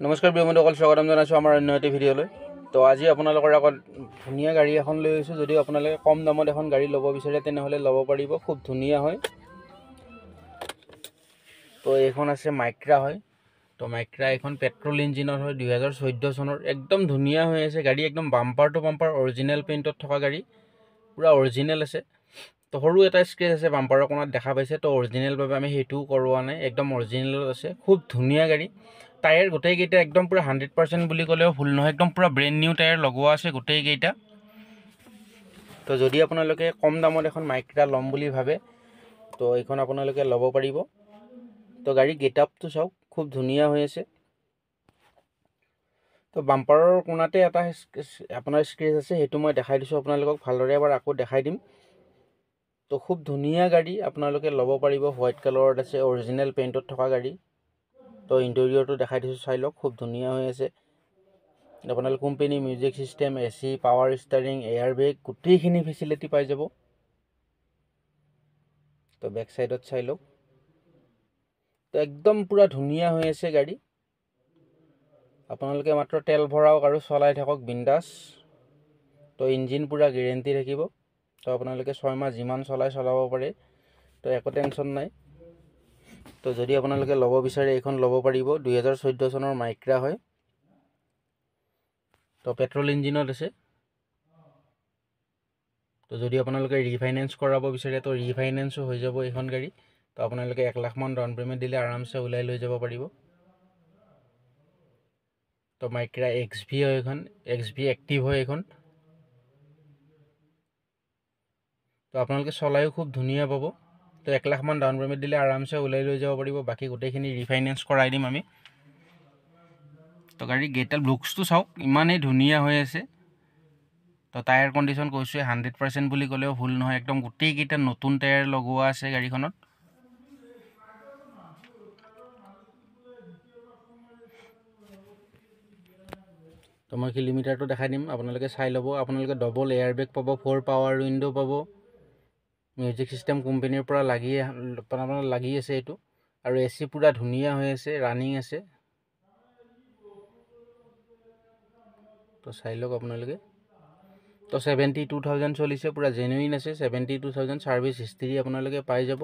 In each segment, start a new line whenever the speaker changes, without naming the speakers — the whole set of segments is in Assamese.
নমস্কাৰ প্ৰিয় বন্ধুসকল, স্বাগতম জনাইছোঁ আমাৰ অন্য এটা ভিডিঅ'লৈ। তো আজি আপোনালোকৰ আগত ধুনীয়া গাড়ী এখন লৈ আহিছোঁ। যদি আপোনালোকে কম দামত এখন গাড়ী ল'ব বিচাৰে তেনেহ'লে ল'ব পাৰিব, খুব ধুনীয়া হয়। তো এইখন আছে মাইক্ৰা হয়। তো মাইক্ৰা এখন পেট্ৰল ইঞ্জিনৰ হয়, 2014 চনৰ। একদম ধুনীয়া হৈ আছে গাড়ী, একদম বাম্পাৰ টু বাম্পাৰ অৰিজিনেল পেইণ্টত থকা গাড়ী, পূৰা অৰিজিনেল আছে। তো সৰু এটা স্ক্ৰেচ আছে বাম্পাৰৰ কোণত দেখা পাইছে, তো অৰিজিনেল বাবে আমি সেইটোও কৰোৱা নাই, একদম অৰিজিনেলত আছে। খুব ধুনীয়া গাড়ী। টায়াৰ গোটেইকেইটা একদম পূৰা 100% বুলি ক'লেও ভুল নহয়, একদম পূৰা ব্ৰেণ্ড নিউ টায়াৰ লগোৱা আছে গোটেইকেইটা। তো যদি আপোনালোকে কম দামত এখন মাইক্ৰা ল'ম বুলি ভাবে তো এইখন আপোনালোকে ল'ব পাৰিব। তো গাড়ী গেট আপটো চাওক, খুব ধুনীয়া হৈ আছে। তো বাম্পাৰৰ কোণাতে এটা আপোনাৰ স্ক্ৰেচ আছে, সেইটো মই দেখাই দিছোঁ আপোনালোকক, ভালদৰে এবাৰ আকৌ দেখাই দিম। তো খুব ধুনীয়া গাড়ী, আপোনালোকে ল'ব পাৰিব। হোৱাইট কালাৰত আছে, অৰিজিনেল পেইণ্টত থকা গাড়ী। তো ইণ্টেৰিয়ৰটো দেখাই দিছোঁ, চাই লওক, খুব ধুনীয়া হৈ আছে। আপোনালোকে company music system, AC, power steering, air bag গোটেইখিনি ফেচিলিটি পাই যাব। তো বেক চাইডত চাই লওক, তো একদম পূৰা ধুনীয়া হৈ আছে গাড়ী। আপোনালোকে মাত্ৰ তেল ভৰাওক আৰু চলাই থাকক বিন্দাছ। তো ইঞ্জিন পূৰা গেৰেণ্টি থাকিব। তো আপোনালোকে 6 মাহ যিমান চলাব পাৰে, তো একো টেনশ্যন নাই। তো যদি আপোনালোকে ল'ব বিচাৰে এইখন ল'ব পাৰিব। 2014 চনৰ মাইক্ৰা হয়। তো পেট্ৰল ইঞ্জিনত আছে। তো যদি আপোনালোকে ৰিফাইনেন্স কৰাব বিচাৰে তো ৰিফাইনেন্সো হৈ যাব এইখন গাড়ী। তো আপোনালোকে 1 লাখ মান ডাউন পে'মেণ্ট দিলে আৰামছে ওলাই লৈ যাব পাৰিব। তো মাইক্ৰা XV হয় এইখন, XV এক্টিভ হয় এইখন। তো আপোনালোকে চলায়ো খুব ধুনীয়া পাব। তো 1 লাখ মান ডাউন পে'মেণ্ট দিলে আৰামছে ওলাই লৈ যাব পাৰিব, বাকী গোটেইখিনি ৰিফাইনেন্স কৰাই দিম আমি। তো গাড়ী গেটৰ লুকছটো চাওক, ইমানেই ধুনীয়া হৈ আছে। তো টায়াৰ কণ্ডিশ্যন কৈছোঁৱে 100% বুলি ক'লেও ভুল নহয়, একদম গোটেইকেইটা নতুন টায়াৰ লগোৱা আছে গাড়ীখনত। তো মই কিলোমিটাৰটো দেখাই দিম, আপোনালোকে চাই ল'ব। আপোনালোকে ডবল এয়াৰ বেগ পাব, 4 পাৱাৰ উইণ্ডো পাব। মিউজিক চিষ্টেম কোম্পানীৰ পৰা লাগি আছে এইটো। আৰু AC পূৰা ধুনীয়া হৈ আছে, ৰানিং আছে। তো চাই লওক আপোনালোকে। তো 72,000 চলিছে, পূৰা জেনুইন আছে। 72,000 ছাৰ্ভিচ হিষ্ট্ৰী আপোনালোকে পাই যাব।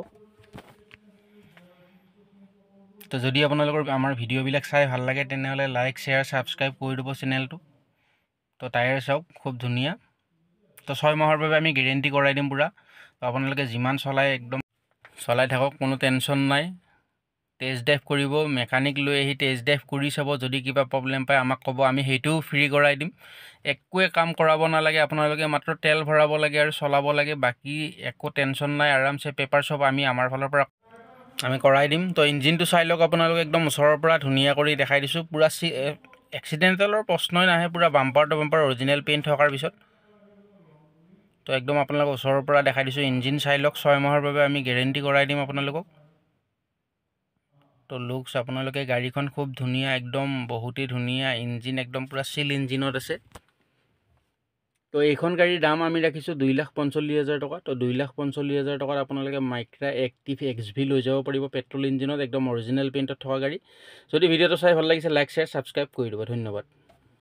তো যদি আপোনালোকৰ আমাৰ ভিডিঅ'বিলাক চাই ভাল লাগে তেনেহ'লে লাইক, শ্বেয়াৰ, ছাবস্ক্ৰাইব কৰি দিব চেনেলটো। তো টায়াৰ চাওক, খুব ধুনীয়া। তো 6 মাহৰ বাবে আমি গেৰেণ্টি কৰাই দিম পূৰা। তো আপোনালোকে যিমান একদম চলাই থাকক, কোনো টেনশ্যন নাই। টেষ্ট ড্ৰাইভ কৰিব, মেকানিক লৈ আহি টেষ্ট ড্ৰাইভ কৰি চাব। যদি কিবা প্ৰব্লেম পায় আমাক ক'ব, আমি সেইটোও ফ্ৰী কৰাই দিম। একোৱে কাম কৰাব নালাগে, আপোনালোকে মাত্ৰ তেল ভৰাব লাগে আৰু চলাব লাগে, বাকী একো টেনশ্যন নাই। আৰামছে পেপাৰ চব আমি আমাৰ ফালৰ পৰা আমি কৰাই দিম। তো ইঞ্জিনটো চাই লওক আপোনালোকে, একদম ওচৰৰ পৰা ধুনীয়া কৰি দেখাই দিছোঁ। পূৰা এক্সিডেণ্টেলৰ প্ৰশ্নই নাহে, পূৰা bumper to bumper original paint থকাৰ পিছত। তো একদম আপোনালোকক ওচৰৰ পৰা দেখাই দিছোঁ। ইঞ্জিন চাই লওক, 6 মাহৰ বাবে আমি গেৰেণ্টি কৰাই দিম আপোনালোকক। তো লুকছ আপোনালোকে, গাড়ীখন খুব ধুনীয়া, একদম বহুতেই ধুনীয়া। ইঞ্জিন একদম পূৰা চিল ইঞ্জিনত আছে। তো এইখন গাড়ীৰ দাম আমি ৰাখিছোঁ 2,45,000 টকা। তো 2,45,000 টকাত আপোনালোকে মাইক্ৰা এক্টিভ XV লৈ যাব পাৰিব, পেট্ৰল ইঞ্জিনত, একদম অৰিজিনেল পেইণ্টত থকা গাড়ী। যদি ভিডিঅ'টো চাই ভাল লাগিছে, লাইক, শ্বেয়াৰ, ছাবস্ক্ৰাইব কৰি দিব। ধন্যবাদ।